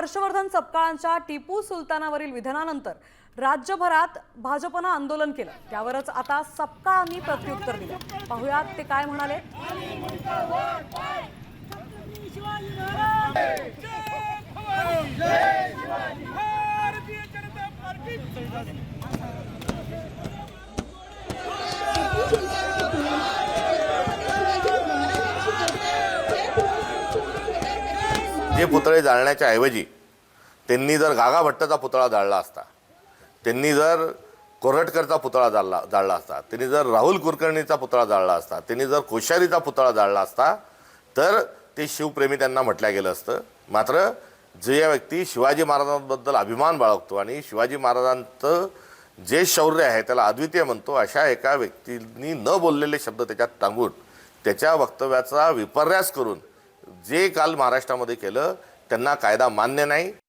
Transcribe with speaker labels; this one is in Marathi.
Speaker 1: हर्षवर्धन सपकाळांच्या टिपू सुलतानावरील विधानानंतर राज्यभरात भाजपनं आंदोलन केलं। त्यावरच आता सपकाळांनी प्रत्युत्तर दिलं। पाहुयात ते काय म्हणाले।
Speaker 2: जे पुतळे जाळण्याच्या ऐवजी त्यांनी जर गागा भट्टचा पुतळा जाळला असता, त्यांनी जर कोरटकरचा पुतळा जाळला असता, त्यांनी जर राहुल कुलकर्णीचा पुतळा जाळला असता, त्यांनी जर कोश्यारीचा पुतळा जाळला असता तर ते शिवप्रेमी त्यांना म्हटलं गेलं असतं। मात्र जे या व्यक्ती शिवाजी महाराजांबद्दल अभिमान बाळगतो आणि शिवाजी महाराजांचं जे शौर्य आहे त्याला अद्वितीय म्हणतो, अशा एका व्यक्तींनी न बोललेले शब्द त्याच्यात टांगून त्याच्या वक्तव्याचा विपर्यास करून जे काल महाराष्ट्रामध्ये केलं त्यांना कायदा मान्य नाही।